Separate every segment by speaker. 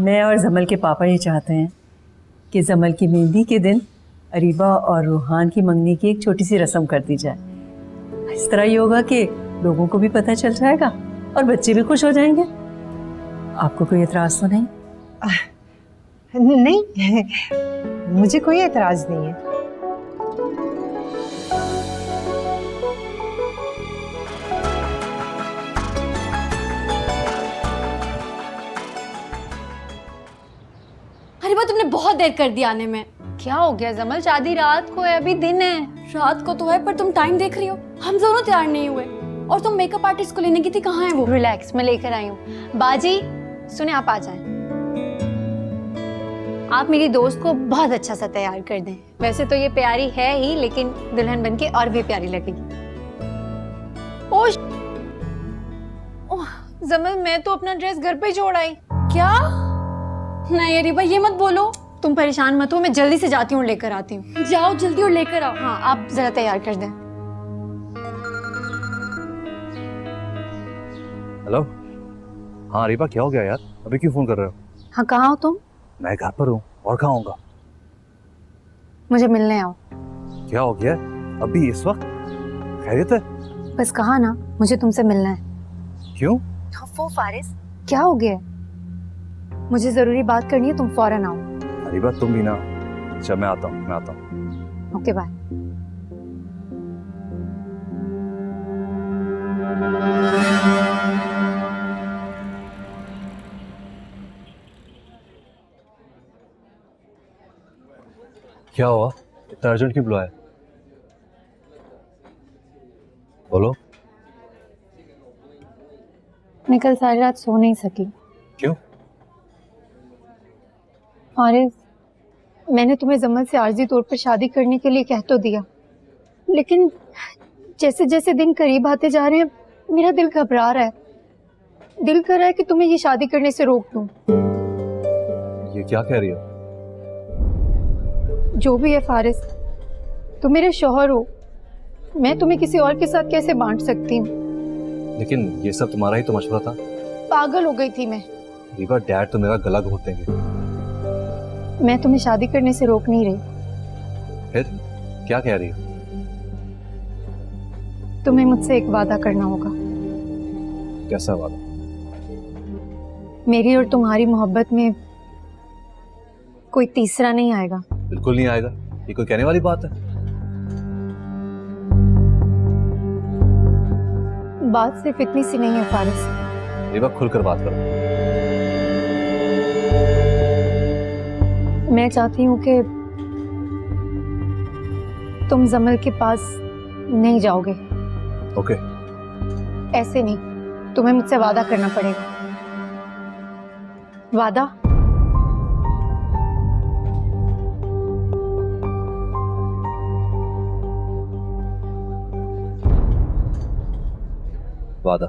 Speaker 1: मैं और जमल के पापा ये चाहते हैं कि जमल की मेहंदी के दिन अरीबा और रूहान की मंगनी की एक छोटी सी रस्म कर दी जाए। इस तरह ये होगा कि लोगों को भी पता चल जाएगा और बच्चे भी खुश हो जाएंगे। आपको कोई एतराज तो नहीं?
Speaker 2: नहीं, मुझे कोई एतराज नहीं है।
Speaker 3: अरीबा तुमने बहुत देर कर दी आने में।
Speaker 4: क्या हो गया जमल? शादी रात को है, अभी दिन है।
Speaker 3: रात को तो है पर तुम टाइम देख रही हो, हम दोनों तैयार नहीं हुए। और तुम मेकअप आर्टिस्ट को लेने की थी, कहाँ है वो?
Speaker 4: रिलैक्स, मैं लेकर आई हूँ। बाजी सुने, आप आ जाएं। आप मेरी दोस्त को बहुत अच्छा सा तैयार कर दें। वैसे तो ये प्यारी है ही, लेकिन दुल्हन बनके और भी प्यारी लगेगी। ओह जमल, मैं तो अपना ड्रेस घर पे छोड़ आई।
Speaker 3: क्या? नहीं अरीबा, ये मत बोलो।
Speaker 4: तुम परेशान मत हो, मैं जल्दी से जाती हूँ, लेकर आती हूँ।
Speaker 3: जाओ जल्दी और लेकर आओ।
Speaker 4: हाँ, आप जरा तैयार कर दें।
Speaker 5: हेलो। हाँ अरीबा, क्या हो गया यार? अभी क्यों फोन कर रहे हो?
Speaker 4: हाँ, कहाँ हो तुम?
Speaker 5: मैं घर पर हूँ, और कहाँ होऊंगा?
Speaker 4: मुझे मिलने आओ।
Speaker 5: क्या हो गया अभी इस वक्त? खैरियत है?
Speaker 4: बस कहा ना, मुझे तुमसे मिलना है।
Speaker 5: क्यों?
Speaker 4: वो फारिस, क्या हो गया? मुझे जरूरी बात करनी है, तुम फौरन आओ।
Speaker 5: अरीबा तुम भी ना। अच्छा मैं आता हूँ।
Speaker 4: Okay bye.
Speaker 5: क्या हुआ? इतना अर्जेंट क्यों बुलाया? बोलो।
Speaker 4: मैं कल सारी रात सो नहीं सकी।
Speaker 5: क्यों?
Speaker 4: फारिस, मैंने तुम्हें जमल से आर्जी तौर पर शादी करने के लिए कह तो दिया, लेकिन जैसे जैसे दिन करीब आते जा रहे हैं मेरा दिल घबरा रहा है। दिल कर रहा है कि तुम्हें ये शादी करने से रोक दूं।
Speaker 5: ये क्या कह रही हो?
Speaker 4: जो भी है फारिस, तुम मेरे शौहर हो, मैं तुम्हें किसी और के साथ कैसे बांट सकती हूँ?
Speaker 5: लेकिन ये सब तुम्हारा ही तो मशवरा था।
Speaker 4: पागल हो गई थी मैं।
Speaker 5: अरीबा डैड तो मेरा गला घोट देंगे।
Speaker 4: मैं तुम्हें शादी करने से रोक नहीं रही।
Speaker 5: फिर क्या कह रही हो?
Speaker 4: तुम्हें मुझसे एक वादा करना होगा।
Speaker 5: कैसा वादा?
Speaker 4: मेरी और तुम्हारी मोहब्बत में कोई तीसरा नहीं आएगा।
Speaker 5: बिल्कुल नहीं आएगा। ये कोई कहने वाली बात है?
Speaker 4: बात सिर्फ इतनी सी नहीं है फारिस।
Speaker 5: अरीबा खुलकर बात करो।
Speaker 4: मैं चाहती हूँ कि तुम जमल के पास नहीं जाओगे।
Speaker 5: ओके।
Speaker 4: ऐसे नहीं, तुम्हें मुझसे वादा करना पड़ेगा। वादा?
Speaker 5: वादा।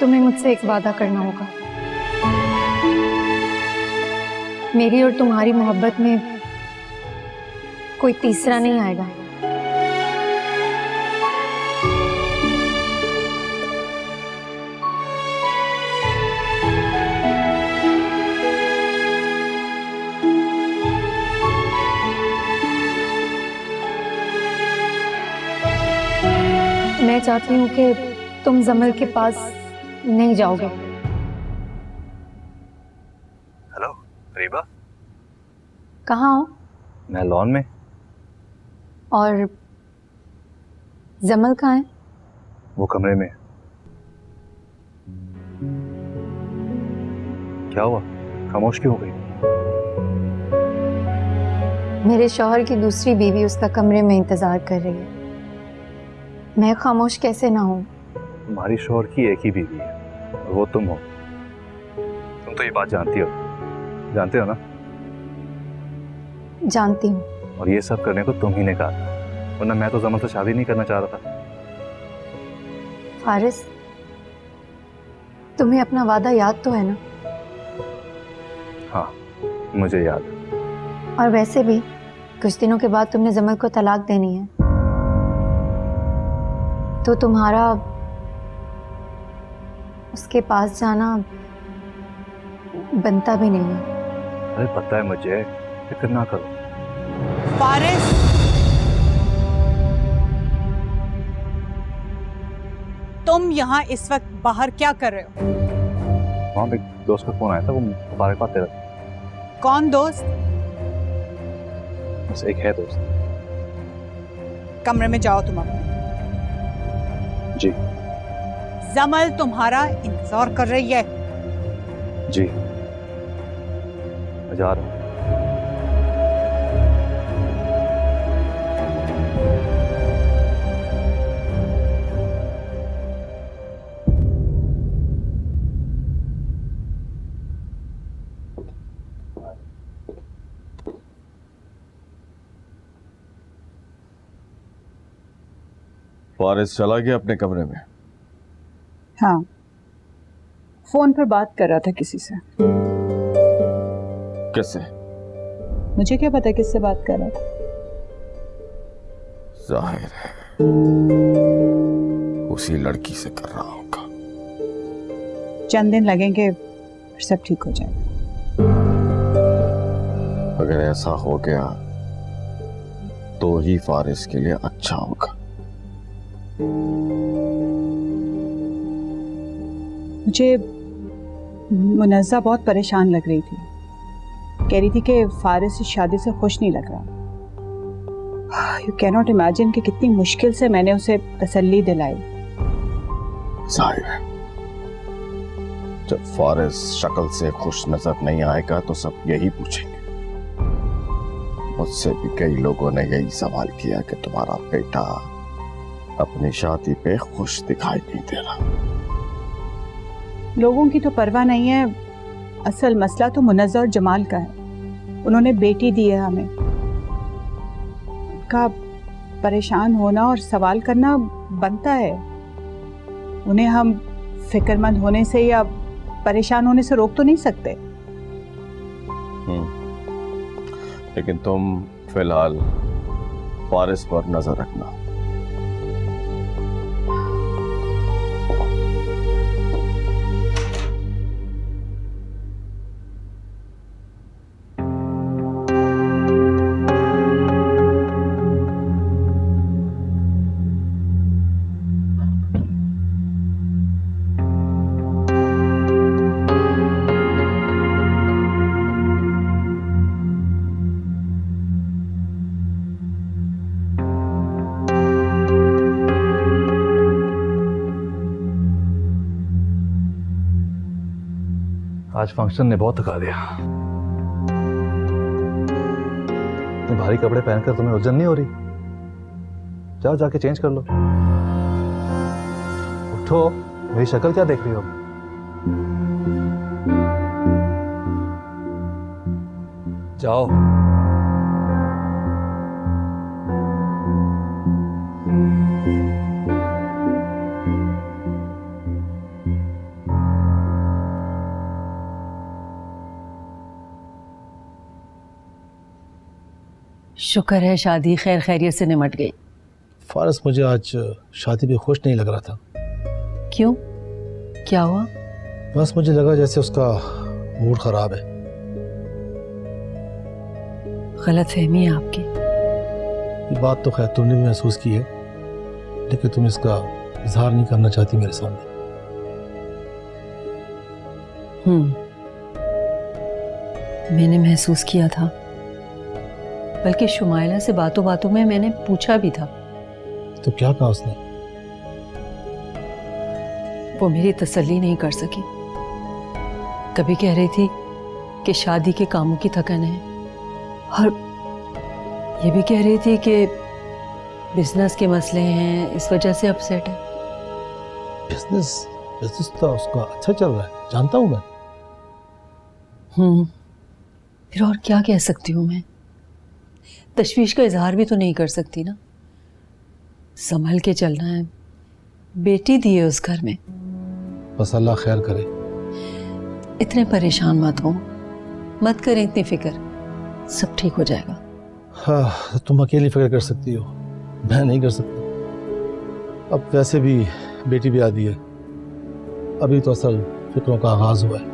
Speaker 4: तुम्हें मुझसे एक वादा करना होगा। मेरी और तुम्हारी मोहब्बत में कोई तीसरा नहीं आएगा। मैं चाहती हूँ कि तुम जमल के पास नहीं जाओगे।
Speaker 5: हेलो रीबा,
Speaker 4: कहाँ हो?
Speaker 5: मैं लॉन में।
Speaker 4: और जमल कहाँ है?
Speaker 5: वो कमरे में। क्या हुआ, खामोश क्यों हो गई?
Speaker 4: मेरे शौहर की दूसरी बीवी उसका कमरे में इंतजार कर रही है। मैं खामोश कैसे ना हूँ?
Speaker 5: तुम्हारी शौहर की एक ही बीवी है और वो तुम हो। तुम तो ये बात जानती हो ना?
Speaker 4: जानती हूँ।
Speaker 5: और ये सब करने को तुम ही ने कहा था, वरना मैं तो जमल से शादी नहीं करना चाह रहा था।
Speaker 4: फारिस, तुम्हें अपना वादा याद तो है ना?
Speaker 5: हाँ, मुझे याद है।
Speaker 4: और वैसे भी कुछ दिनों के बाद तुमने जमल को तलाक देनी है, तो तुम्हारा उसके पास जाना बनता भी नहीं है।
Speaker 5: अरे पता है मुझे, फिक्र ना करो।
Speaker 2: फारिस, तुम यहाँ इस वक्त बाहर क्या कर रहे हो?
Speaker 5: वहाँ पे एक दोस्त का फोन आया था, वो बारे बात तेरा।
Speaker 2: कौन दोस्त?
Speaker 5: बस एक है दोस्त।
Speaker 2: कमरे में जाओ तुम अपने।
Speaker 5: जी।
Speaker 2: जमल तुम्हारा इंतजार कर रही है।
Speaker 5: जी, मैं जा रहा हूँ।
Speaker 6: फारिस चला गया अपने कमरे में।
Speaker 2: हाँ, फोन पर बात कर रहा था किसी से।
Speaker 6: किससे?
Speaker 2: मुझे क्या पता किससे बात कर रहा था।
Speaker 6: जाहिर है उसी लड़की से कर रहा होगा।
Speaker 2: चंद दिन लगेंगे, फिर सब ठीक हो जाएगा।
Speaker 6: अगर ऐसा हो गया तो ही फारिस के लिए अच्छा होगा।
Speaker 2: मुझे मुनज़्ज़ा बहुत परेशान लग रही थी। कह रही थी कि फारिस इस शादी से खुश नहीं लग रहा। यू कैन नॉट इमेजिन कि कितनी मुश्किल से मैंने उसे तसल्ली दिलाई।
Speaker 6: जाहिर है जब फारिस शक्ल से खुश नजर नहीं आएगा तो सब यही पूछेंगे। मुझसे भी कई लोगों ने यही सवाल किया कि तुम्हारा बेटा अपनी शादी पे खुश दिखाई नहीं दे रहा।
Speaker 2: लोगों की तो परवाह नहीं है, असल मसला तो मुनज़्ज़ा और जमाल का है। उन्होंने बेटी दी है हमें। उनका परेशान होना और सवाल करना बनता है। उन्हें हम फिक्रमंद होने से या परेशान होने से रोक तो नहीं सकते।
Speaker 6: लेकिन तुम फिलहाल फारिस पर नजर रखना।
Speaker 5: आज फंक्शन ने बहुत थका दिया। इतने भारी कपड़े पहनकर तुम्हें उलझन नहीं हो रही? जाओ जाके चेंज कर लो। उठो, मेरी शक्ल क्या देख रही हो? जाओ।
Speaker 1: शुक्र है शादी खैर खैरियत से निमट गई।
Speaker 7: फारस, मुझे आज शादी पे खुश नहीं लग रहा था।
Speaker 1: क्यों, क्या हुआ?
Speaker 7: बस मुझे लगा जैसे उसका मूड खराब है।
Speaker 1: गलत फहमी है आपकी।
Speaker 7: ये बात तो खैर तुमने भी महसूस की है, लेकिन तुम इसका इजहार नहीं करना चाहती मेरे सामने।
Speaker 1: मैंने महसूस किया था, बल्कि शुमाइला से बातों बातों में मैंने पूछा भी था।
Speaker 7: तो क्या कहा उसने?
Speaker 1: वो मेरी तसल्ली नहीं कर सकी। कभी कह रही थी कि शादी के कामों की थकन है, और ये भी कह रही थी कि बिजनेस के मसले हैं, इस वजह से अपसेट है।
Speaker 7: बिजनेस तो उसका अच्छा चल रहा है, जानता हूं मैं।
Speaker 1: फिर और क्या कह सकती हूँ मैं? तशवीश का इजहार भी तो नहीं कर सकती ना। संभल के चलना है, बेटी दी है उस घर में।
Speaker 7: बस अल्लाह खैर करे।
Speaker 1: इतने परेशान मत हो, मत करें इतनी फिक्र, सब ठीक हो जाएगा।
Speaker 7: हाँ, तुम अकेली फिक्र कर सकती हो, मैं नहीं कर सकती। अब वैसे भी बेटी भी आदि है, अभी तो असल फिक्रों का आगाज हुआ है।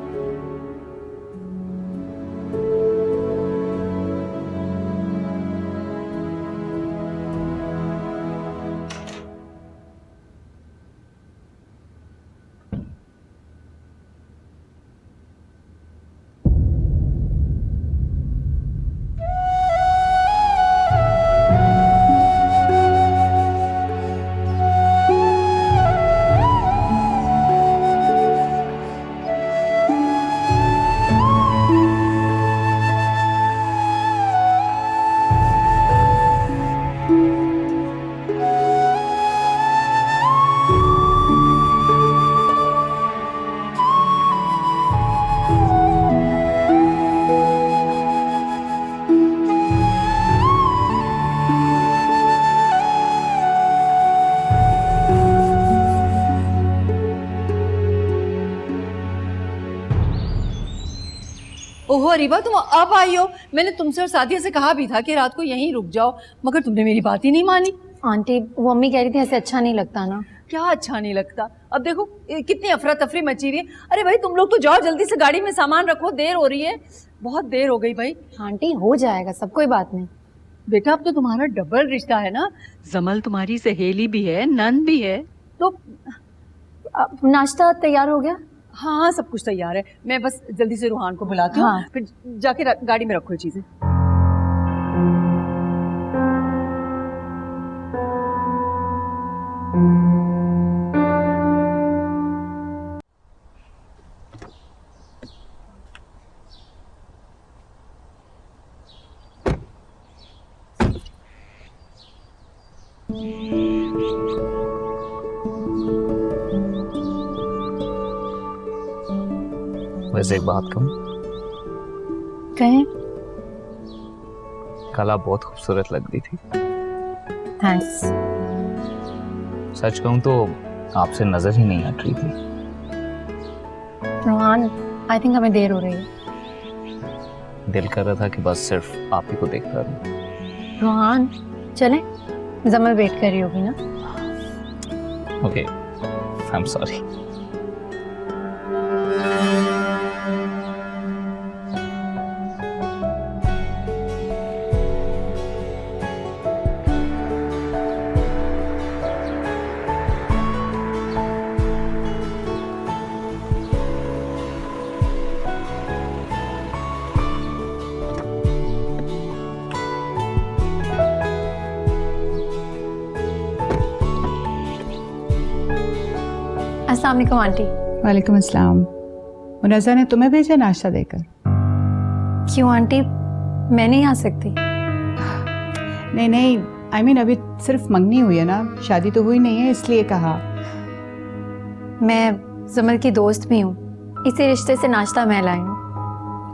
Speaker 1: ओहो अरीबा, तुम अब आई हो। मैंने तुमसे और सादिया से कहा भी था कि रात को यहीं रुक जाओ, मगर तुमने मेरी बात ही नहीं मानी।
Speaker 4: आंटी, वो अम्मी कह रही थी ऐसे अच्छा नहीं लगता ना।
Speaker 1: क्या अच्छा नहीं लगता? अब देखो कितनी अफरा तफरी मची हुई है। अरे भाई तुम लोग तो जाओ, जल्दी से गाड़ी में सामान रखो, देर हो रही है, बहुत देर हो गई भाई।
Speaker 4: आंटी हो जाएगा, सब कोई बात नहीं।
Speaker 1: बेटा अब तो तुम्हारा डबल रिश्ता है ना, जमल तुम्हारी सहेली भी है, नंद भी है, तो
Speaker 4: नाश्ता तैयार हो गया?
Speaker 1: हाँ हाँ सब कुछ तैयार है। मैं बस जल्दी से रूहान को बुलाती हूँ,
Speaker 4: हाँ।
Speaker 1: फिर जाके गाड़ी में रखो ये चीजें।
Speaker 5: वैसे एक बात कहूँ,
Speaker 4: कहें?
Speaker 5: कल आप बहुत खूबसूरत लग रही थी।
Speaker 4: थैंक्स।
Speaker 5: सच कहूँ तो आपसे नजर ही नहीं हट रही थी।
Speaker 4: रोहान, आई थिंक हमें देर हो रही है।
Speaker 5: दिल कर रहा था कि बस सिर्फ आप ही को देखता रहूं।
Speaker 4: रोहान चलें, जमल वेट कर रही होगी ना।
Speaker 5: Okay, I am sorry.
Speaker 4: अस्सलाम वालेकुम आंटी।
Speaker 2: वालेकुम अस्सलाम। मुनज़्ज़ा ने तुम्हें भेजा नाश्ता देकर?
Speaker 4: क्यों आंटी, मैं नहीं आ सकती?
Speaker 2: नहीं नहीं, आई मीन अभी सिर्फ मंगनी हुई है ना, शादी तो हुई नहीं है, इसलिए कहा।
Speaker 4: मैं जमल की दोस्त भी हूँ, इसी रिश्ते से नाश्ता मैं लाई हूँ।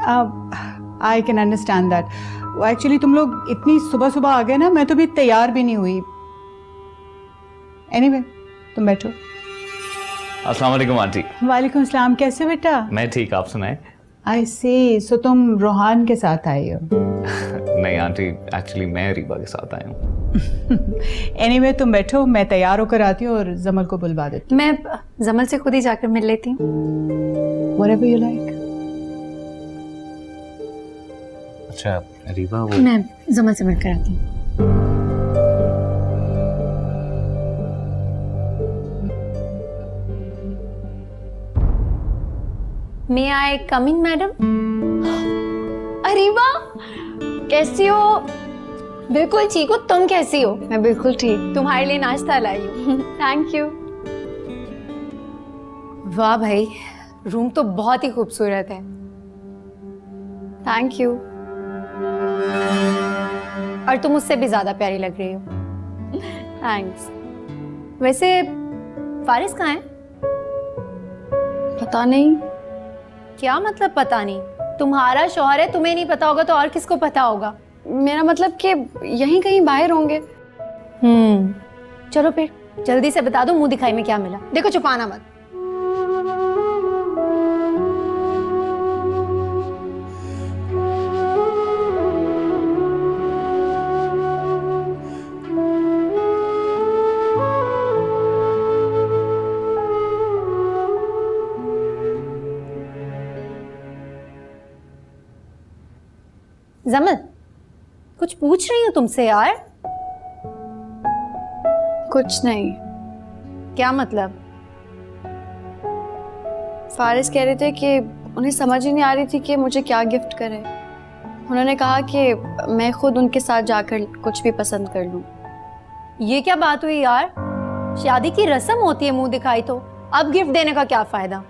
Speaker 2: अब आई कैन अंडरस्टैंड दैट। वो एक्चुअली तुम लोग इतनी सुबह सुबह आ गए ना, मैं तो भी तैयार भी नहीं हुई। एनीवे, तुम बैठो।
Speaker 5: अस्सलाम वालेकुम आंटी।
Speaker 2: वालेकुम अस्सलाम, कैसे बेटा?
Speaker 5: मैं ठीक, आप सुनाएं?
Speaker 2: आई सी, सो तुम रोहान के साथ आई हो।
Speaker 8: नहीं आंटी, एक्चुअली मैं रीबा के साथ आया हूँ।
Speaker 2: एनीवे तुम बैठो, मैं तैयार होकर आती हूँ और जमल को बुलवा देती
Speaker 4: मैं जमल से खुद ही जाकर मिल लेती हूँ।
Speaker 2: हूँ। Whatever you like.
Speaker 5: अच्छा रीबा, वो
Speaker 4: मैं जमल से मिलकर आती हूँ। May I come in, madam?
Speaker 3: Areeba, कैसी हो?
Speaker 4: बिल्कुल ठीक हो, तुम कैसी हो?
Speaker 3: मैं बिल्कुल ठीक।
Speaker 4: तुम्हारे लिए नाश्ता लाई हूँ।
Speaker 3: Thank you.
Speaker 4: वाह भाई, रूम तो बहुत ही खूबसूरत है।
Speaker 3: Thank you.
Speaker 4: और तुम उससे भी ज्यादा प्यारी लग रही हो।
Speaker 3: थैंक्स।
Speaker 4: वैसे फारिस कहाँ है?
Speaker 3: पता नहीं।
Speaker 4: क्या मतलब पता नहीं? तुम्हारा शौहर है, तुम्हें नहीं पता होगा तो और किसको पता होगा?
Speaker 3: मेरा मतलब कि यहीं कहीं बाहर होंगे।
Speaker 4: चलो फिर जल्दी से बता दो, मुंह दिखाई में क्या मिला। देखो छुपाना मत। जमल, कुछ पूछ रही हूँ तुमसे यार।
Speaker 3: कुछ नहीं।
Speaker 4: क्या मतलब?
Speaker 3: फारिस कह रहे थे कि उन्हें समझ ही नहीं आ रही थी कि मुझे क्या गिफ्ट करें। उन्होंने कहा कि मैं खुद उनके साथ जाकर कुछ भी पसंद कर लूं।
Speaker 4: ये क्या बात हुई यार? शादी की रस्म होती है मुंह दिखाई, तो अब गिफ्ट देने का क्या फायदा?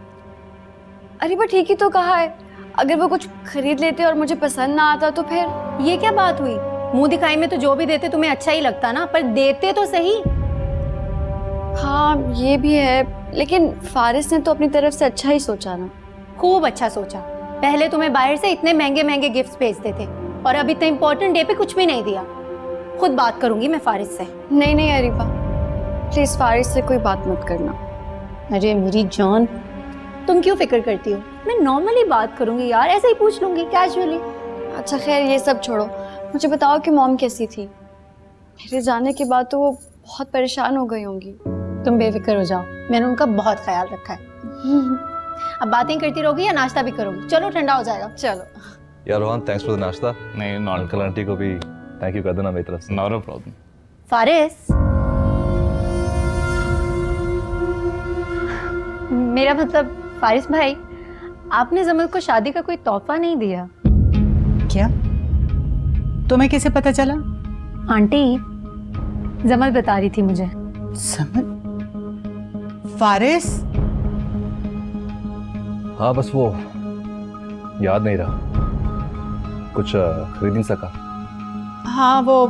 Speaker 3: अरे बट ठीक ही तो कहा है, अगर वो कुछ खरीद लेते और मुझे पसंद ना आता तो फिर।
Speaker 4: ये क्या बात हुई? मुंह दिखाई में तो जो भी देते तुम्हें अच्छा ही लगता ना, पर देते तो सही।
Speaker 3: हाँ ये भी है, लेकिन फारिस ने तो अपनी तरफ से अच्छा ही सोचा ना।
Speaker 4: खूब अच्छा सोचा। पहले तुम्हें बाहर से इतने महंगे महंगे गिफ्ट्स भेजते थे और अब इतने इंपॉर्टेंट डे पे कुछ भी नहीं दिया। खुद बात करूंगी मैं फारिस से।
Speaker 3: नहीं नहीं अरीबा, प्लीज फारिस से कोई बात मत करना।
Speaker 4: अरे मेरी जान, तुम क्यों फिक्र करती हो? मैं नॉर्मली बात करूंगी यार, ऐसे ही पूछ लूंगी कैजुअली।
Speaker 3: अच्छा खैर ये सब छोड़ो, मुझे बताओ कि मॉम कैसी थी? मेरे जाने के बाद तो वो बहुत परेशान हो गई होंगी।
Speaker 4: तुम बेफिक्र हो जाओ, मैंने उनका बहुत ख्याल रखा है। अब बातें करती रहोगी या नाश्ता भी करोगी? चलो ठंडा हो जाएगा।
Speaker 3: चलो।
Speaker 5: यार रोहन, थैंक्स फॉर द नाश्ता।
Speaker 8: नहीं, नॉट
Speaker 5: अंकल आंटी को भी थैंक यू कर देना मेरी तरफ से।
Speaker 8: Not a problem.
Speaker 4: फारिस, मेरा मतलब फारिस भाई, आपने जमल को शादी का कोई तोहफा नहीं दिया।
Speaker 2: क्या? तुम्हें कैसे पता चला?
Speaker 4: आंटी, जमल बता रही थी मुझे।
Speaker 2: समझ। फारिस?
Speaker 5: हाँ बस वो याद नहीं रहा, कुछ खरीद नहीं सका।
Speaker 2: हाँ वो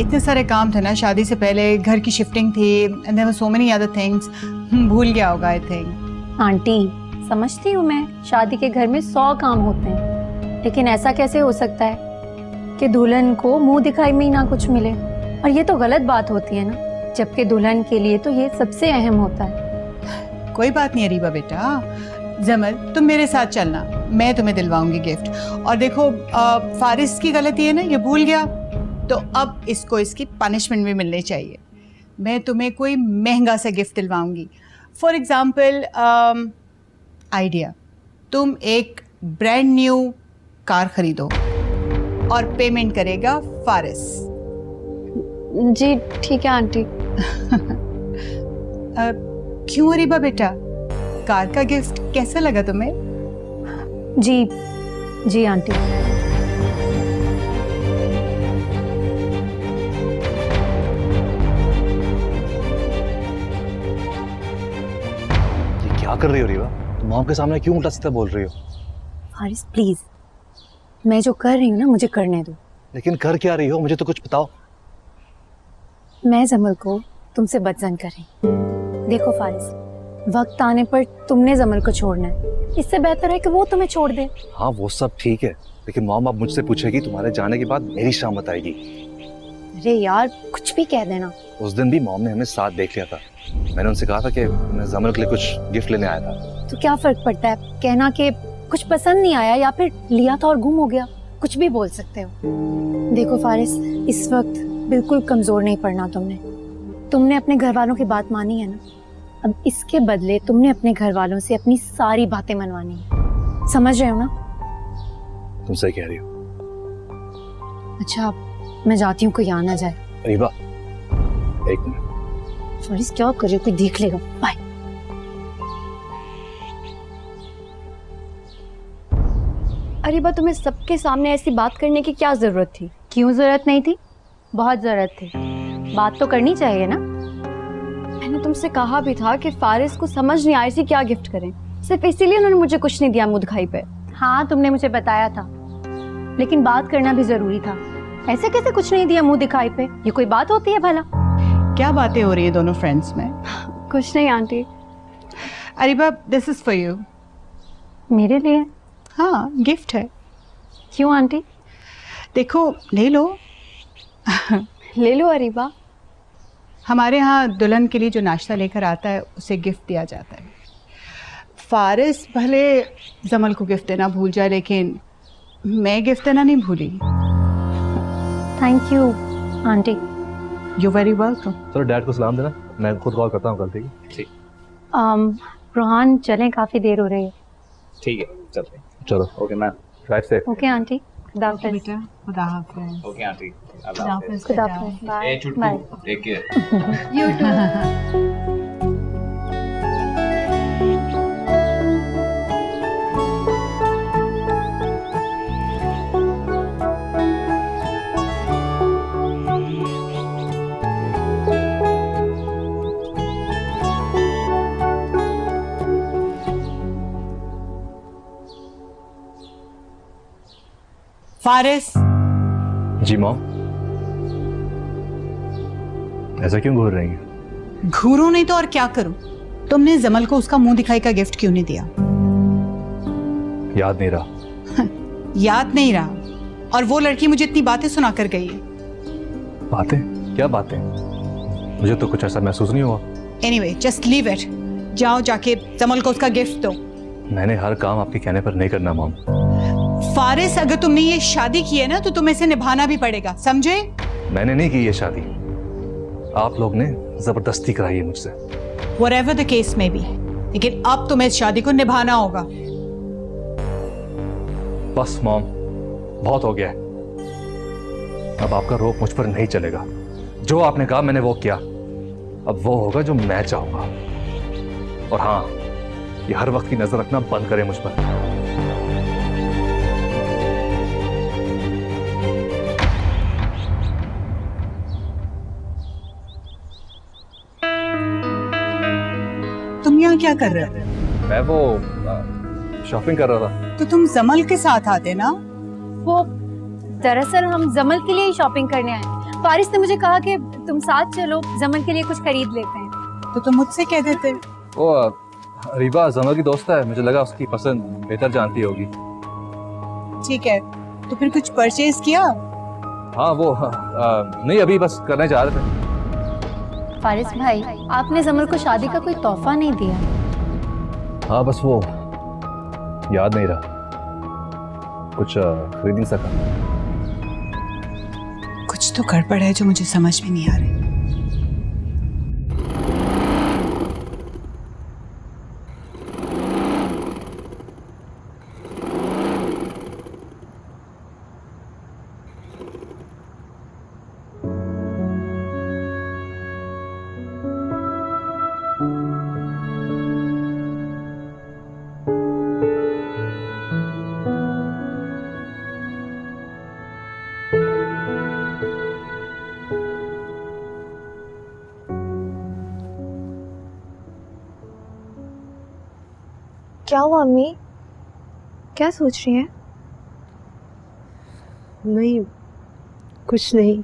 Speaker 2: इतने सारे काम थे ना शादी से पहले, घर की शिफ्टिंग थी and there were so many other things. भूल गया होगा आई थिंक।
Speaker 4: आंटी समझती हूँ मैं, शादी के घर में 100 काम होते हैं, लेकिन ऐसा कैसे हो सकता है कि दुल्हन को मुंह दिखाई में ही ना कुछ मिले? और ये तो गलत बात होती है ना, जबकि दुल्हन के लिए तो ये सबसे अहम होता है।
Speaker 2: कोई बात नहीं अरीबा बेटा, जमल तुम मेरे साथ चलना, मैं तुम्हें दिलवाऊंगी गिफ्ट। और देखो फारिस की गलती है ना, ये भूल गया, तो अब इसको इसकी पनिशमेंट भी मिलनी चाहिए। मैं तुम्हें कोई महंगा सा गिफ्ट दिलवाऊंगी। फॉर एग्जाम्पल आइडिया, तुम एक ब्रांड न्यू कार खरीदो और पेमेंट करेगा फारिस।
Speaker 3: जी ठीक है आंटी।
Speaker 2: क्यों अरीबा बेटा, कार का गिफ्ट कैसा लगा तुम्हें?
Speaker 4: जी जी आंटी।
Speaker 5: ये क्या कर रही हो रीवा? तुम मॉम के सामने क्यों उल्टा सीधा बोल रही हो?
Speaker 4: फारिस प्लीज, मैं जो कर रही हूँ ना मुझे करने दो।
Speaker 5: लेकिन कर क्या रही हो, मुझे तो कुछ बताओ।
Speaker 4: मैं जमल को तुमसे बदजन कर रही हूँ। देखो फारिस, वक्त आने पर तुमने जमल को छोड़ना है, इससे बेहतर है कि वो तुम्हें छोड़ दे।
Speaker 5: हाँ वो सब ठीक है, लेकिन मॉम अब मुझसे पूछेगी तुम्हारे जाने के बाद मेरी शामत आएगी।
Speaker 4: अरे यार कुछ भी कह देना।
Speaker 5: उस दिन भी मॉम ने हमें साथ देख लिया था, मैंने उनसे कहा था कि मैं जमल के लिए कुछ गिफ्ट लेने आया था।
Speaker 4: तो क्या फर्क पड़ता है, कहना कि कुछ पसंद नहीं आया या फिर लिया था और गुम हो गया, कुछ भी बोल सकते हो। देखो फारिस, इस वक्त बिल्कुल कमजोर नहीं पड़ना तुमने अपने घर वालों की बात मानी है ना, अब इसके बदले तुमने अपने घर वालों से अपनी सारी बातें मनवानी है, समझ रहे हो ना?
Speaker 5: तुम सही कह रही हो।
Speaker 4: अच्छा मैं जाती हूँ, कोई आ ना जाए।
Speaker 5: रीबा, एक मिनट।
Speaker 4: फारिस क्या कर रहे हो, कोई देख लेगा। बाय।
Speaker 3: अरीबा, तुम्हें सबके सामने ऐसी बात करने की क्या जरूरत थी?
Speaker 4: क्यों जरूरत नहीं थी? बहुत जरूरत थी, बात तो करनी चाहिए ना।
Speaker 3: मैंने तुमसे कहा भी था कि फारिस को समझ नहीं आ रही थी क्या गिफ्ट करें, सिर्फ इसीलिए उन्होंने मुझे कुछ नहीं दिया मुंह दिखाई पे।
Speaker 4: हाँ तुमने मुझे बताया था, लेकिन बात करना भी जरूरी था। ऐसे कैसे कुछ नहीं दिया मुंह दिखाई पे, ये कोई बात होती है भला?
Speaker 2: क्या बातें हो रही है दोनों फ्रेंड्स में?
Speaker 3: कुछ नहीं aunty.
Speaker 2: Areeba, this is for you.
Speaker 4: मेरे लिए?
Speaker 2: हाँ, गिफ्ट है।
Speaker 4: क्यों आंटी?
Speaker 2: देखो, ले लो।
Speaker 3: ले लो अरीबा।
Speaker 2: हमारे यहाँ दुल्हन के लिए जो नाश्ता लेकर आता है उसे गिफ्ट दिया जाता है। फारिस भले जमल को गिफ्ट देना भूल जाए, लेकिन मैं गिफ्ट देना नहीं भूली।
Speaker 4: Thank you aunty.
Speaker 2: You very welcome.
Speaker 5: चलो डैड को सलाम देना, मैं खुद कॉल करता हूँ कल। ठीक है?
Speaker 4: रोहान चलें, काफ़ी देर हो रही है।
Speaker 8: ठीक है, चलते हैं।
Speaker 5: चलो, okay ma'am, drive safe.
Speaker 4: Okay aunty, खुदा हाफिज़।
Speaker 2: बेटा, खुदा हाफिज़।
Speaker 8: ओके आंटी,
Speaker 2: खुदा हाफिज़।
Speaker 4: खुदा हाफिज़। बाय।
Speaker 8: ए Chutku,
Speaker 4: bye.
Speaker 8: Take care.
Speaker 3: You too.
Speaker 2: Faris,
Speaker 5: जी मॉम, ऐसा क्यों घूर रही हैं?
Speaker 2: घूरो नहीं तो और क्या करूं? तुमने जमल को उसका मुंह दिखाई का गिफ्ट क्यों नहीं दिया?
Speaker 5: याद नहीं रहा।
Speaker 2: याद नहीं रहा? और वो लड़की मुझे इतनी बातें सुना कर गई है।
Speaker 5: बातें? क्या बातें? मुझे तो कुछ ऐसा महसूस नहीं हुआ।
Speaker 2: Anyway, just leave it. जाओ, जाके जमल को उसका गिफ्ट दो।
Speaker 5: मैंने हर काम आपके कहने पर नहीं करना मॉम।
Speaker 2: फारिस, अगर तुमने ये शादी की है ना तो तुम्हें इसे निभाना भी पड़ेगा, समझे?
Speaker 5: मैंने नहीं की ये शादी, आप लोग ने जबरदस्ती कराई है मुझसे।
Speaker 2: Whatever the case may be, लेकिन अब तुम्हें इस शादी को निभाना होगा।
Speaker 5: बस मॉम, बहुत हो गया है। अब आपका रोक मुझ पर नहीं चलेगा। जो आपने कहा मैंने वो किया, अब वो होगा जो मैं चाहूंगा। और हाँ, ये हर वक्त की नजर रखना बंद करें मुझ पर।
Speaker 2: तुम यहाँ क्या कर रहे हो?
Speaker 5: मैं वो शॉपिंग कर रहा था।
Speaker 2: तो तुम जमल के साथ आते ना।
Speaker 4: वो दरअसल हम जमल के लिए ही शॉपिंग करने आए। फारिस ने मुझे कहा कि तुम साथ चलो, जमल के लिए कुछ खरीद लेते हैं।
Speaker 2: तो तुम मुझसे कह देते।
Speaker 5: वो रीबा जमल की दोस्त है, मुझे लगा उसकी पसंद बेहतर जानती होगी।
Speaker 2: ठीक है, तो फिर कुछ परचेज किया?
Speaker 5: हाँ वो नहीं, अभी बस करने जा रहे थे।
Speaker 4: फारिस भाई, आपने जमल को शादी का कोई तोहफा नहीं दिया।
Speaker 5: हाँ बस वो याद नहीं रहा, कुछ खरीद नहीं सका।
Speaker 2: कुछ तो गड़बड़ है जो मुझे समझ में नहीं आ रही।
Speaker 9: क्या हुआ अम्मी? क्या सोच रही हैं?
Speaker 1: नहीं, कुछ नहीं।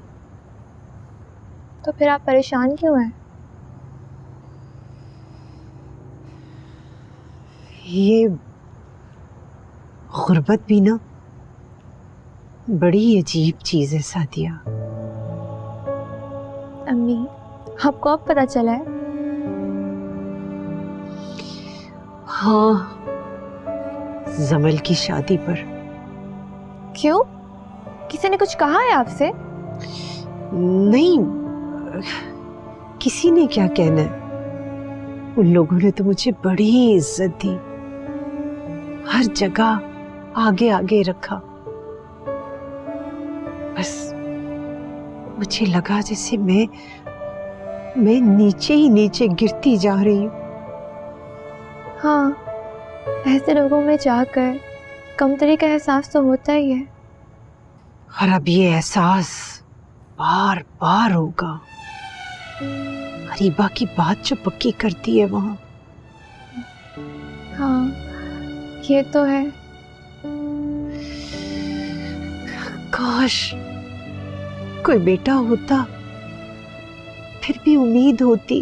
Speaker 9: तो फिर आप परेशान क्यों हैं?
Speaker 1: ये गुर्बत भी ना बड़ी अजीब चीज है सादिया।
Speaker 9: अम्मी, आपको अब पता चला है?
Speaker 1: हाँ,
Speaker 10: जमल की शादी पर।
Speaker 9: क्यों? किसी ने कुछ कहा है आपसे?
Speaker 10: नहीं, किसी ने क्या कहना है। उन लोगों ने तो मुझे बड़ी इज्जत दी, हर जगह आगे आगे रखा। बस मुझे लगा जैसे मैं नीचे ही नीचे गिरती जा रही हूँ।
Speaker 9: हाँ, ऐसे लोगों में जाकर कमतरी का एहसास तो होता ही है।
Speaker 10: और अब ये एहसास बार बार होगा। अरीबा की बात जो पक्की करती है वहां।
Speaker 9: हाँ, ये तो है।
Speaker 10: काश कोई बेटा होता, फिर भी उम्मीद होती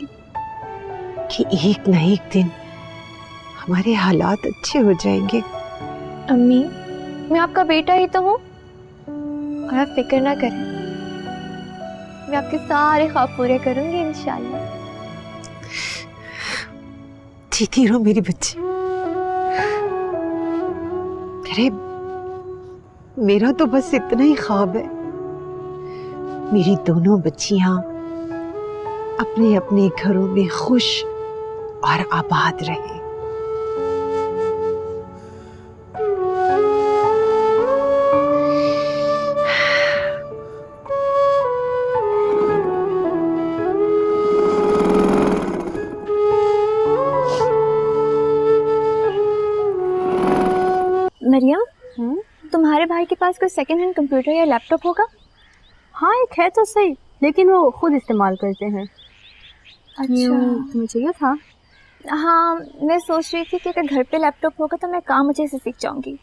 Speaker 10: कि एक न एक दिन हमारे हालात अच्छे हो जाएंगे।
Speaker 9: अम्मी, मैं आपका बेटा ही तो हूँ, और आप फिक्र ना करें, मैं आपके सारे ख्वाब पूरे करूंगी इंशाल्लाह।
Speaker 10: जीती रहो मेरी बच्ची। अरे मेरा तो बस इतना ही ख्वाब है, मेरी दोनों बच्चियां अपने अपने घरों में खुश और आबाद रहें।
Speaker 9: मरियम, तुम्हारे भाई के पास कोई सेकंड हैंड कंप्यूटर या लैपटॉप होगा?
Speaker 11: हाँ, एक है तो सही, लेकिन वो खुद इस्तेमाल करते हैं।
Speaker 9: अच्छा,
Speaker 11: तुम्हें चाहिए था?
Speaker 9: हाँ, मैं सोच रही थी कि अगर घर पे लैपटॉप होगा तो मैं काम अच्छे से सीख जाऊंगी।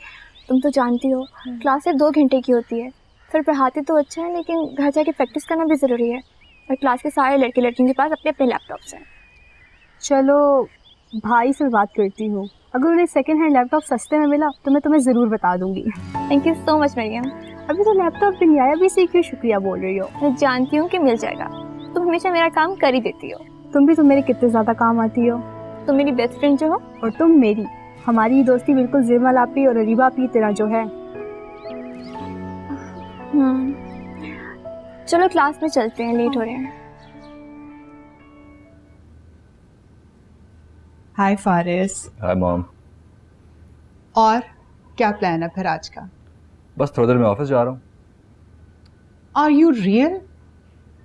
Speaker 9: तुम तो जानती हो क्लास सिर्फ 2 घंटे की होती है, फिर पढ़ाते तो अच्छा है लेकिन घर जाके प्रैक्टिस करना भी ज़रूरी है, और क्लास के सारे लड़के लड़कियों के पास अपने अपने लैपटॉप्स हैं।
Speaker 11: चलो भाई से बात करती हूँ, अगर उन्हें सेकंड हैंड लैपटॉप सस्ते में मिला तो मैं तुम्हें ज़रूर बता दूंगी।
Speaker 9: Thank you so much Mariam.
Speaker 11: अभी तो लैपटॉप भी नहीं आया, अभी से क्यों शुक्रिया बोल रही हो?
Speaker 9: मैं जानती हूँ कि मिल जाएगा, तुम हमेशा मेरा काम कर ही देती हो।
Speaker 11: तुम भी तो मेरे कितने ज़्यादा काम आती हो।
Speaker 9: तुम मेरी बेस्ट फ्रेंड जो हो,
Speaker 11: और तुम मेरी। हमारी ये दोस्ती बिल्कुल जिरमल आपी और अरीबा आपी तरह जो है।
Speaker 9: चलो क्लास में चलते हैं, लेट हो रहे हैं।
Speaker 2: हाय फारिस।
Speaker 5: Hi mom.
Speaker 2: और क्या प्लान है फिर आज का?
Speaker 5: बस थोड़ी देर में ऑफिस जा रहा हूँ।
Speaker 2: Are you real?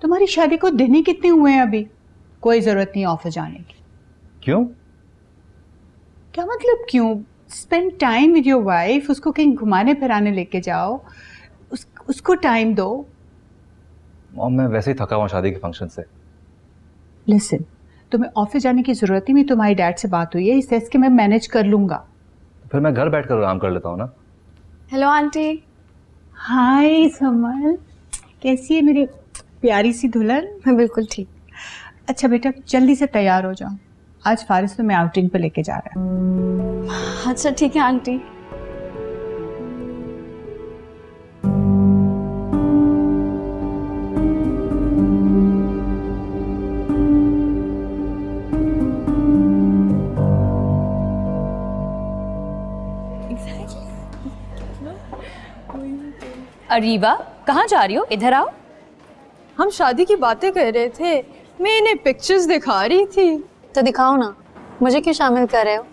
Speaker 2: तुम्हारी शादी को दिन ही कितने हुए हैं अभी? कोई जरूरत नहीं ऑफिस जाने की।
Speaker 5: क्यों?
Speaker 2: क्या मतलब क्यों? Spend time with your wife, उसको कहीं घुमाने फिराने लेके जाओ, उसको टाइम दो।
Speaker 5: मॉम, मैं वैसे ही थका हुआ शादी के फंक्शन से।
Speaker 2: लिसन, तुम्हें ऑफिस जाने की जरूरत ही नहीं, तुम्हारी डैड से बात हुई है, इस के मैं मैनेज कर लूंगा।
Speaker 5: फिर मैं घर बैठकर आराम कर लेता हूँ ना।
Speaker 3: Hello aunty.
Speaker 2: हाय समल, कैसी है मेरी प्यारी सी दुल्हन?
Speaker 3: मैं बिल्कुल ठीक।
Speaker 2: अच्छा बेटा, जल्दी से तैयार हो जाओ, आज फारिस तो मैं आउटिंग पे लेके जा रहा है।
Speaker 3: अच्छा ठीक है आंटी।
Speaker 12: अरीबा, कहाँ जा रही हो? इधर आओ।
Speaker 13: हम शादी की बातें कर रहे थे, मैं इन्हें पिक्चर्स दिखा रही थी।
Speaker 4: तो दिखाओ ना, मुझे क्यों शामिल कर रहे हो?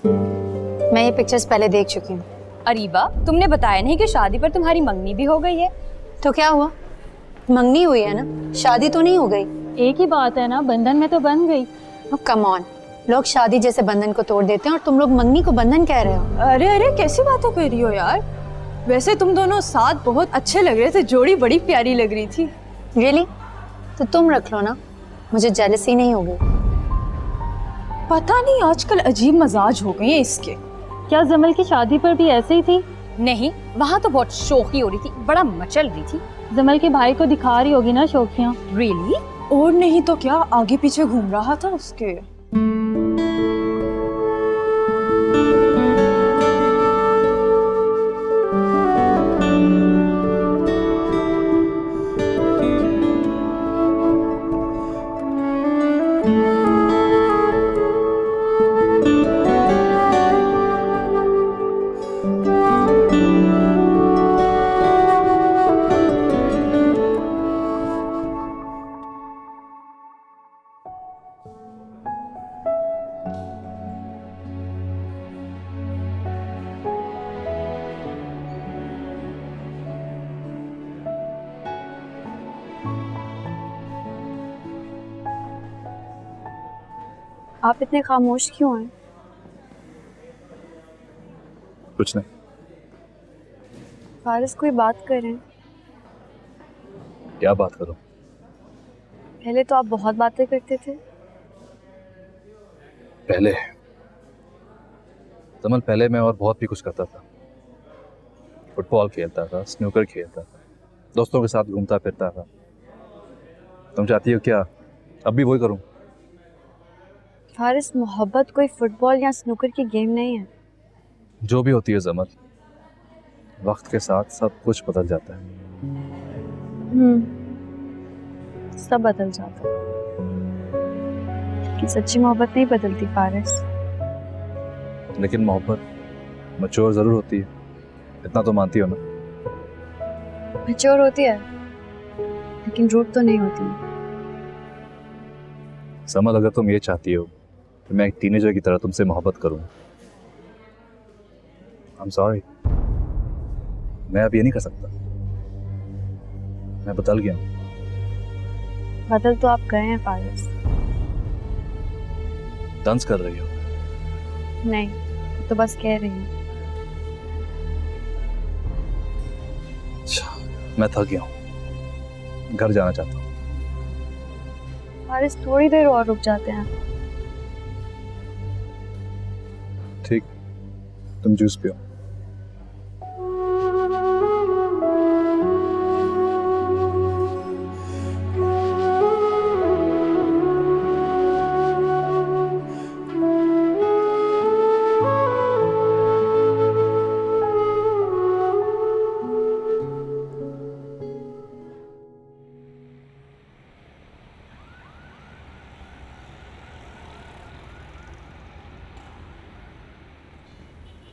Speaker 4: मैं ये पिक्चर्स पहले देख चुकी हूँ।
Speaker 12: अरीबा, तुमने बताया नहीं कि शादी पर तुम्हारी मंगनी भी हो गई है।
Speaker 4: तो क्या हुआ? मंगनी हुई है ना, शादी तो नहीं हो गई।
Speaker 11: एक ही बात है ना, बंधन में तो बन गई।
Speaker 4: कम ऑन, लोग शादी जैसे बंधन को तोड़ देते हैं और तुम लोग मंगनी को बंधन कह रहे हो।
Speaker 13: अरे अरे, कैसी बातें कर रही हो यार? वैसे तुम दोनों साथ बहुत अच्छे लग रहे थे, जोड़ी बड़ी प्यारी लग रही थी।
Speaker 4: रियली? तो तुम रख लो ना, मुझे जेलसी नहीं होगी।
Speaker 13: पता नहीं आजकल अजीब मजाज हो गए हैं इसके।
Speaker 11: क्या जमल की शादी पर भी ऐसे ही थी?
Speaker 12: नहीं, वहाँ तो बहुत शोखी हो रही थी, बड़ा मचल रही थी।
Speaker 11: जमल के भाई को दिखा रही होगी ना शोखियाँ।
Speaker 12: रियली?
Speaker 13: और नहीं तो क्या, आगे पीछे घूम रहा था उसके।
Speaker 3: आप इतने खामोश क्यों हैं?
Speaker 5: कुछ नहीं।
Speaker 3: फारिस कोई बात करें।
Speaker 5: क्या बात करूं?
Speaker 3: पहले तो आप बहुत बातें करते थे।
Speaker 5: पहले तमल, पहले मैं और बहुत भी कुछ करता था। फुटबॉल खेलता था, स्नूकर खेलता था, दोस्तों के साथ घूमता फिरता था। तुम चाहती हो क्या अब भी वही करूं?
Speaker 3: फारिस, मोहब्बत कोई फुटबॉल या स्नूकर की गेम नहीं है।
Speaker 5: जो भी होती है जमल, वक्त के साथ सब कुछ बदल जाता है।
Speaker 3: सब बदल जाता है, लेकिन सच्ची मोहब्बत नहीं बदलती फारिस।
Speaker 5: लेकिन मोहब्बत मैच्योर जरूर होती है, इतना तो मानती हो ना?
Speaker 3: मैच्योर होती है, लेकिन रूट तो नहीं होती।
Speaker 5: समझ, अगर तुम ये चाहती हो कि मैं एक टीनेजर की तरह तुमसे मोहब्बत करूं, I'm sorry, मैं अब ये नहीं कर सकता। मैं बदल गया हूं।
Speaker 3: बदल तो आप गए हैं फारिस।
Speaker 5: डांस कर रही हो?
Speaker 3: नहीं, तो बस कह रही हूँ।
Speaker 5: अच्छा, मैं थक गया हूँ, घर जाना चाहता हूँ।
Speaker 3: फारिस, थोड़ी देर और रुक जाते हैं।
Speaker 5: ठीक, तुम जूस पियो।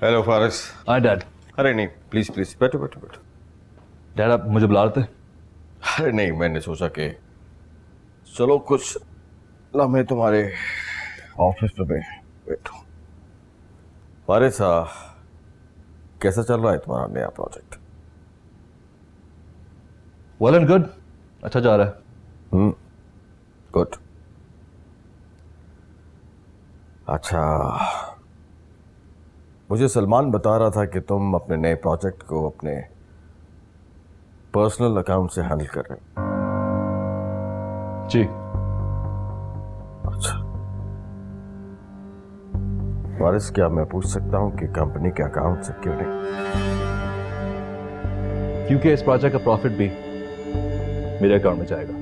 Speaker 6: हेलो फारिस।
Speaker 5: हाँ डैड।
Speaker 6: अरे नहीं, प्लीज प्लीज बैठो बैठो बैठो।
Speaker 5: डैड, आप मुझे बुला रहे थे?
Speaker 6: अरे नहीं, मैंने सोचा कि चलो कुछ लम्हे तुम्हारे ऑफिस पे बैठो। फारिस, कैसा चल रहा है तुम्हारा नया प्रोजेक्ट?
Speaker 5: वेल एंड गुड, अच्छा जा रहा है।
Speaker 6: गुड। अच्छा, मुझे सलमान बता रहा था कि तुम अपने नए प्रोजेक्ट को अपने पर्सनल अकाउंट से हैंडल कर रहे हो।
Speaker 5: जी।
Speaker 6: अच्छा वारिस, क्या मैं पूछ सकता हूं कि कंपनी के अकाउंट से क्यों नहीं?
Speaker 5: क्योंकि इस प्रोजेक्ट का प्रॉफिट भी मेरे अकाउंट में जाएगा,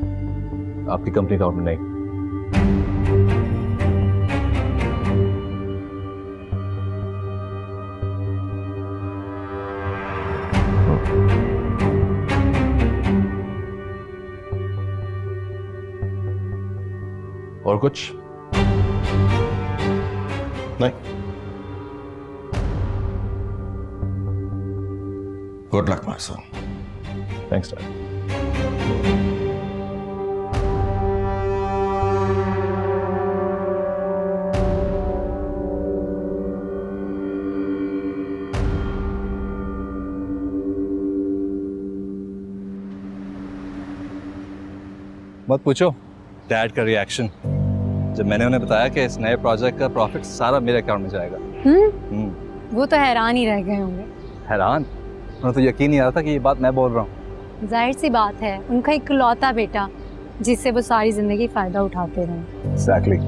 Speaker 5: आपकी कंपनी अकाउंट में नहीं। और कुछ
Speaker 6: नहीं। Good luck my son.
Speaker 5: Thanks dad. मत पूछो डैड का रिएक्शन जब मैंने उन्हें बताया कि इस नए प्रोजेक्ट का प्रॉफिट सारा मेरे अकाउंट में जाएगा।
Speaker 12: वो तो हैरान ही रह गए होंगे।
Speaker 5: हैरान? उन्हें तो यकीन नहीं आ रहा था कि ये बात मैं बोल रहा हूँ।
Speaker 12: जाहिर सी बात है, उनका इकलौता बेटा जिससे वो सारी जिंदगी फायदा उठाते रहे।
Speaker 5: Exactly.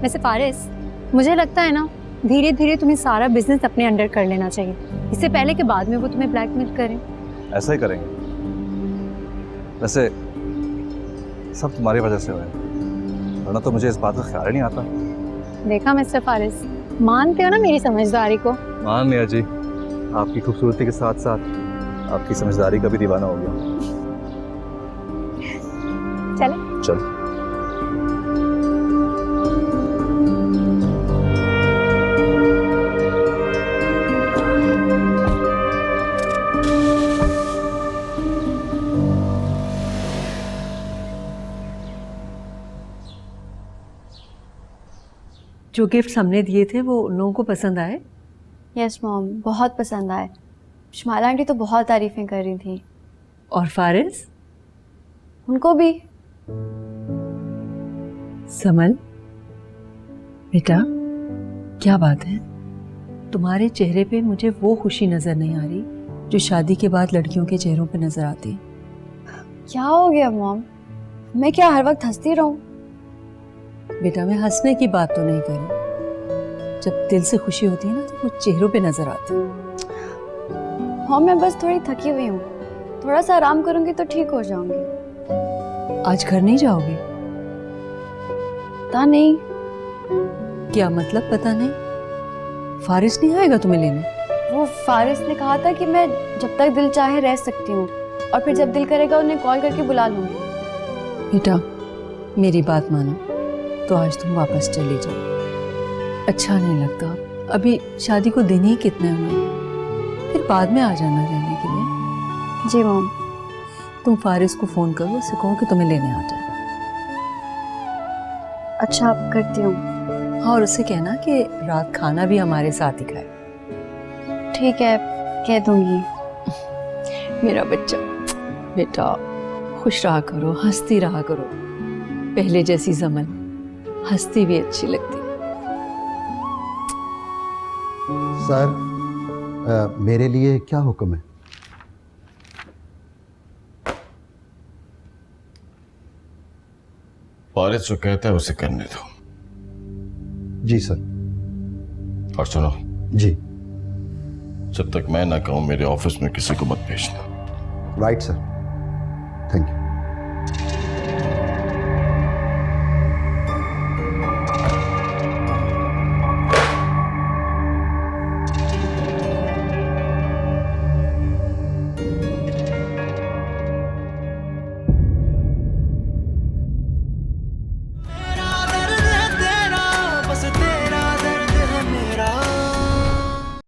Speaker 12: वैसे फारिस, मुझे लगता है ना धीरे धीरे तुम्हें सारा बिजनेस अपने अंडर कर लेना चाहिए, इससे पहले कि बाद में वो तुम्हें ब्लैकमेल करें।
Speaker 5: ऐसा ही करेंगे। वैसे सब तुम्हारी वजह से हुआ है, वरना तो मुझे इस बात का ख्याल ही नहीं आता।
Speaker 12: देखा मिस्टर फारिस, मानते हो ना मेरी समझदारी को?
Speaker 5: मान लिया जी, आपकी खूबसूरती के साथ साथ आपकी समझदारी का भी दीवाना हो गया।
Speaker 12: चले
Speaker 5: चल।
Speaker 1: जो गिफ्ट हमने दिए थे वो उन लोगों को पसंद आए?
Speaker 3: यस मॉम, बहुत पसंद आए। शमाला आंटी तो बहुत तारीफें कर रही थी।
Speaker 1: और फारिस?
Speaker 3: उनको भी।
Speaker 1: समल, बेटा, क्या बात है? तुम्हारे चेहरे पे मुझे वो खुशी नजर नहीं आ रही जो शादी के बाद लड़कियों के चेहरों पे नजर आती है।
Speaker 3: क्या हो गया मॉम? मैं क्या हर वक्त हंसती रहूं?
Speaker 1: बेटा, मैं हंसने की बात तो नहीं कर रही। जब दिल से खुशी होती है ना तो वो चेहरों पे नजर आती है।
Speaker 3: हाँ, मैं बस थोड़ी थकी हुई हूँ, थोड़ा सा आराम करूंगी तो ठीक हो जाऊंगी।
Speaker 1: आज घर नहीं जाओगे?
Speaker 3: पता नहीं।
Speaker 1: क्या मतलब पता नहीं? फारिस नहीं आएगा तुम्हें लेने?
Speaker 3: वो फारिस ने कहा था कि मैं जब तक दिल चाहे रह सकती हूँ और फिर जब दिल करेगा उन्हें कॉल करके बुला लूंगी।
Speaker 1: बेटा, मेरी बात मानो तो आज तुम वापस चले जाओ। अच्छा नहीं लगता। अभी शादी को दिन ही कितने हुए, फिर बाद में आ जाना रहने के लिए।
Speaker 3: जी मॉम।
Speaker 1: तुम फारिस को फोन करो, उसे कहो कि तुम्हें लेने आ जाए।
Speaker 3: अच्छा, करती हूँ।
Speaker 1: हाँ, और उसे कहना कि रात खाना भी हमारे साथ ही खाए।
Speaker 3: ठीक है, कह दूंगी।
Speaker 1: मेरा बच्चा, बेटा खुश रहा करो, हंसती रहा करो। पहले जैसी जमन, हंसती भी अच्छी लगती।
Speaker 14: सर, मेरे लिए क्या हुक्म है?
Speaker 6: फारिस जो कहता है उसे करने दो।
Speaker 14: जी सर।
Speaker 6: और सुनो
Speaker 14: जी।
Speaker 6: जब तक मैं ना कहूं मेरे ऑफिस में किसी को मत भेजना।
Speaker 14: Right sir, thank you.